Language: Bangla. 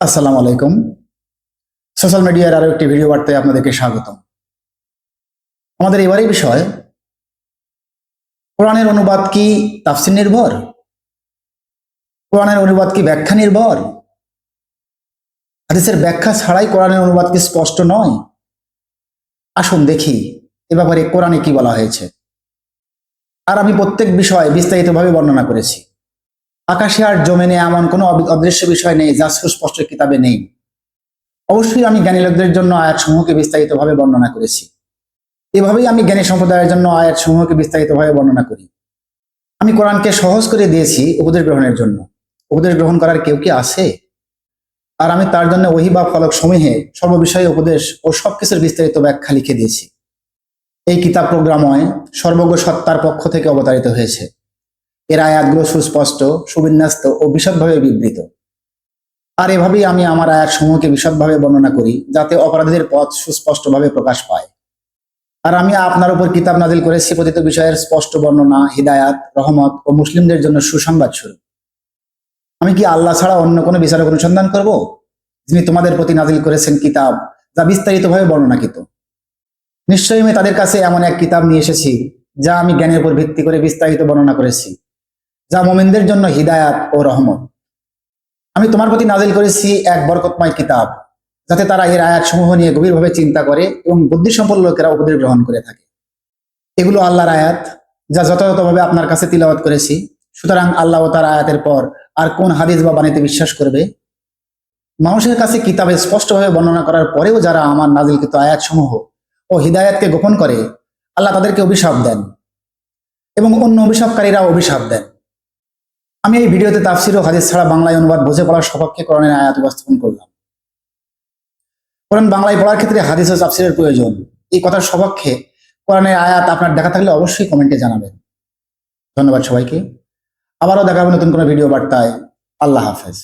আসসালামু আলাইকুম। সোশ্যাল মিডিয়ার আরো একটি ভিডিও বার্তায় আপনাদেরকে স্বাগতম। আমাদের এবারের বিষয়, কোরআনের অনুবাদ কি তাফসীর নির্ভর? কোরআনের অনুবাদ কি ব্যাখ্যা নির্ভর? হাদিসের ব্যাখ্যা ছাড়াই কোরআনের অনুবাদ কি স্পষ্ট নয়? আসুন দেখি এ ব্যাপারে কোরআনে কি বলা হয়েছে। আর আমি প্রত্যেক বিষয় বিস্তারিতভাবে বর্ণনা করেছি। আকাশে আর জমিনে এমন কোনো অদৃশ্য বিষয় নেই যা সুস্পষ্ট কিতাবে নেই। অবশ্যই আমি জ্ঞানী লোকদের জন্য আয়াতসমূহকে বিস্তারিতভাবে বর্ণনা করেছি। এভাবেই আমি জ্ঞানী সম্প্রদায়ের জন্য আয়াতসমূহকে বিস্তারিতভাবে বর্ণনা করি। আমি কোরআনকে সহজ করে দিয়েছি উপদেশ গ্রহণের জন্য। উপদেশ গ্রহণ করার কেউ কি আছে? আর আমি তার জন্য ওহী বা ফলক সমূহে সর্ববিষয়ে উপদেশ ও সবকিছুর বিস্তারিত ব্যাখ্যা লিখে দিয়েছি। এই কিতাব প্রোগ্রাময় সর্বজ্ঞ সত্তার পক্ষ থেকে অবতারিত হয়েছে। এর আয়াতগুলো সুস্পষ্ট, সুবিন্যস্ত ও বিশদভাবে বিবৃত। আর এভাবেই আমি আমার আয়াতসমূহকে বিশদভাবে বর্ণনা করি, যাতে অপরাধীদের পথ সুস্পষ্টভাবে প্রকাশ পায়। আর আমি আপনার উপর কিতাব নাজিল করেছি পতিত বিষয়ের স্পষ্ট বর্ণনা, হিদায়াত, রহমত ও মুসলিমদের জন্য সুসংবাদ স্বরূপ। আমি কি আল্লাহ ছাড়া অন্য কোনো বিচারক অনুসন্ধান করব, যিনি তোমাদের প্রতি নাজিল করেছেন কিতাব যা বিস্তারিতভাবে বর্ণনাকৃত? নিশ্চয়ই আমি তাদের কাছে এমন এক কিতাব নিয়ে এসেছি যা আমি জ্ঞানের উপর ভিত্তি করে বিস্তারিত বর্ণনা করেছি, যা মুমিনদের জন্য হিদায়াত ও রহমত। আমি তোমার প্রতি নাজিল করেছি এক বরকতময় কিতাব, যাতে তারা এর আয়াতসমূহ নিয়ে গভীরভাবে চিন্তা করে এবং বুদ্ধিসম্পন্ন লোকেরা উপদেশ গ্রহণ করে থাকে। এগুলো আল্লাহর আয়াত, যা যথাযথভাবে আপনার কাছে তিলাওয়াত করেছি। সুতরাং আল্লাহ ও তার আয়াতের পর আর কোন হাদিস বা বাণীতে বিশ্বাস করবে? মানুষের কাছে কিতাবে স্পষ্টভাবে বর্ণনা করার পরেও যারা আমার নাজিলকৃত আয়াতসমূহ ও হিদায়াতকে গোপন করে, আল্লাহ তাদেরকে অভিশাপ দেন এবং অন্য অভিশাপকারীরা অভিশাপ দেন। আমি এই ভিডিওতে তাফসীর ও হাদিস ছাড়া বাংলায় অনুবাদ বুঝে পড়ার সপক্ষে কোরআনের আয়াত উপস্থাপন করলাম। কোরআন বাংলায় পড়ার ক্ষেত্রে হাদিস ও তাফসীরের প্রয়োজন, এই কথার সপক্ষে কোরআনের আয়াত আপনার দেখা থাকলে অবশ্যই কমেন্টে জানাবেন। ধন্যবাদ সবাইকে। আবারও দেখা হবে নতুন কোনো ভিডিও বার্তায়। আল্লাহ হাফেজ।